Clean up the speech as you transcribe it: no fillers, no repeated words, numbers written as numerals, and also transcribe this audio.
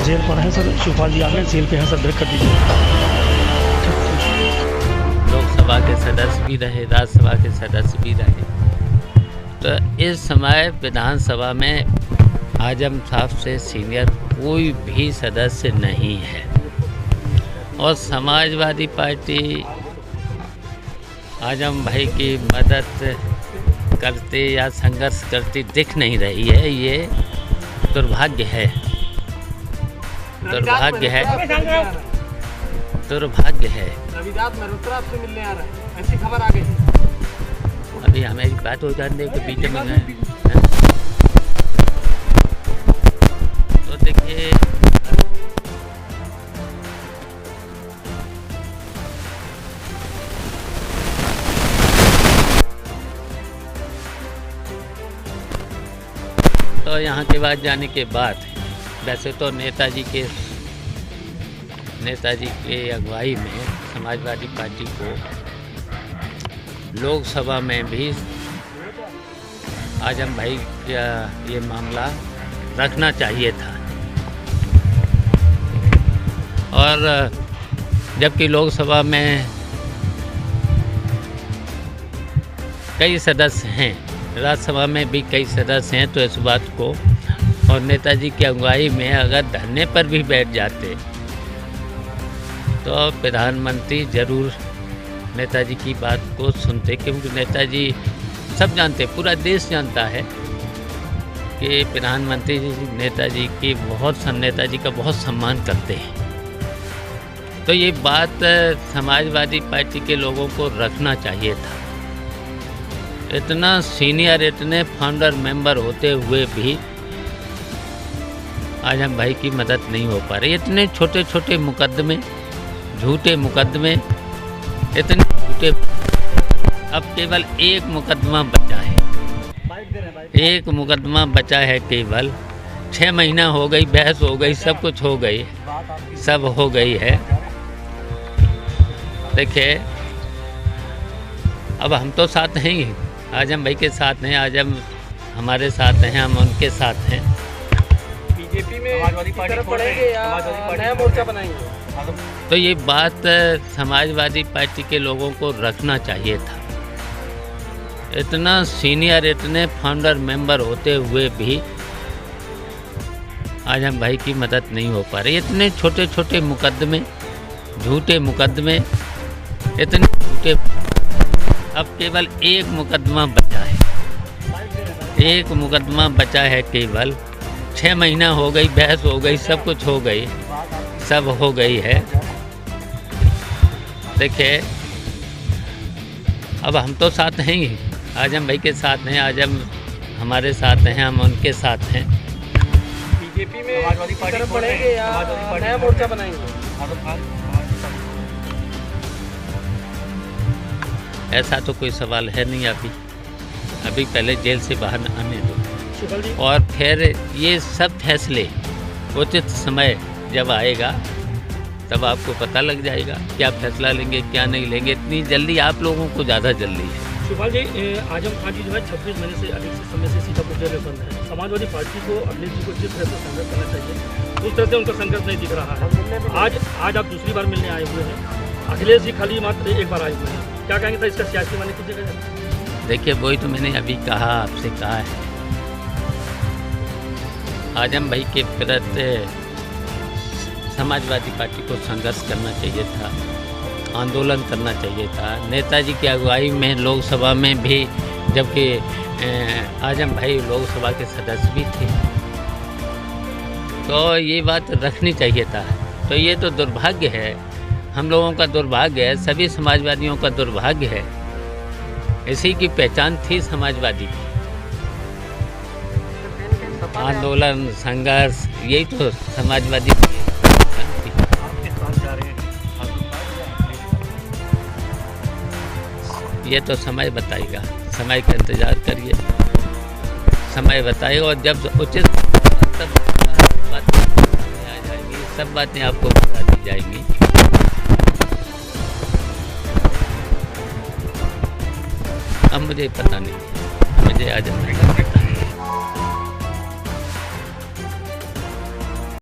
Jail पर है sir, Shivpal जी आ गए जेल पे हैं सर, ब्रेक कर दीजिए। लोकसभा के सदस्य भी रहे, राज्यसभा के सदस्य भी रहे। तो इस समय विधानसभा में आजम साहब से सीनियर कोई भी सदस्य नहीं है और समाजवादी पार्टी आजम भाई की मदद करते या संघर्ष करती दिख नहीं रही है। ये दुर्भाग्य है, दुर्भाग्य है, दुर्भाग्य है। रविदास मल्होत्रा आपसे मिलने आ रहा है, ऐसी खबर आ गई। अभी हमें बात हो जाने के बीच में गए तो देखिए तो यहाँ के बाद जाने के बाद वैसे तो नेताजी के अगुवाई में समाजवादी पार्टी को लोकसभा में भी आजम भाई का ये मामला रखना चाहिए था और जबकि लोकसभा में कई सदस्य हैं, राज्यसभा में भी कई सदस्य हैं, तो इस बात को और नेताजी की अगुवाई में अगर धरने पर भी बैठ जाते तो प्रधानमंत्री जरूर नेताजी की बात को सुनते, क्योंकि नेताजी सब जानते, पूरा देश जानता है कि प्रधानमंत्री नेताजी का बहुत सम्मान करते हैं। तो ये बात समाजवादी पार्टी के लोगों को रखना चाहिए था। इतना सीनियर, इतने फाउंडर मेंबर होते हुए भी आजम भाई की मदद नहीं हो पा रही। इतने छोटे छोटे मुकदमे, झूठे मुकदमे, इतने झूठे। अब केवल एक मुकदमा बचा है, एक मुकदमा बचा है केवल। 6 महीना हो गई, बहस हो गई, सब कुछ हो गई, सब हो गई है। देखिए अब हम तो साथ हैं ही, आजम भाई के साथ हैं, आजम हमारे साथ हैं, हम उनके साथ हैं। बीजेपी में तरफ बढ़ेंगे या नया मोर्चा बनाएंगे? तो ये बात समाजवादी पार्टी के लोगों को रखना चाहिए था। इतना सीनियर, इतने फाउंडर मेंबर होते हुए भी आजम भाई की मदद नहीं हो पा रही। इतने छोटे छोटे मुकदमे, झूठे मुकदमे, इतने झूठे। अब केवल एक मुकदमा बचा है, एक मुकदमा बचा है केवल। 6 महीना हो गई, बहस हो गई, सब कुछ हो गई, सब हो गई है। देखिए अब हम तो साथ हैं ही, आजम भाई के साथ हैं, आजम हमारे साथ हैं, हम उनके साथ हैं। बीजेपी में तरफ बढ़ेंगे या नया मोर्चा बनाएंगे? ऐसा तो कोई सवाल है नहीं। अभी पहले जेल से बाहर आने दो और फिर ये सब फैसले उचित समय जब आएगा तब आपको पता लग जाएगा क्या फैसला लेंगे, क्या नहीं लेंगे। इतनी जल्दी आप लोगों को ज़्यादा जल्दी है। शिवपाल जी, आजम खान जी जो है 26 महीने से अधिक समय से सीतापुर जेल में बंद है। समाजवादी पार्टी को अखिलेश जी को जिस तरह से संघर्ष करना चाहिए उस तरह से उनका संघर्ष नहीं दिख रहा है। आज आप दूसरी बार मिलने आए हुए हैं, अखिलेश जी खाली मात्र एक बार आए हुए हैं, क्या कहेंगे था इसका सियासी माने किस जगह? देखिए वही तो मैंने अभी कहा, आपसे कहा है, आजम भाई के प्रति समाजवादी पार्टी को संघर्ष करना चाहिए था, आंदोलन करना चाहिए था। नेताजी की अगुवाई में लोकसभा में भी, जबकि आजम भाई लोकसभा के सदस्य भी थे, तो ये बात रखनी चाहिए था। तो ये तो दुर्भाग्य है, हम लोगों का दुर्भाग्य है, सभी समाजवादियों का दुर्भाग्य है। इसी की पहचान थी समाजवादी की, आंदोलन, संघर्ष, यही तो समाजवादी की पहचान थी। ये तो समय बताएगा, समय का इंतज़ार करिए, समय बताएगा और जब उचित तब बातें सामने आ जाएंगी, सब बातें आपको बता दी जाएंगी। अब मुझे पता नहीं, मुझे आज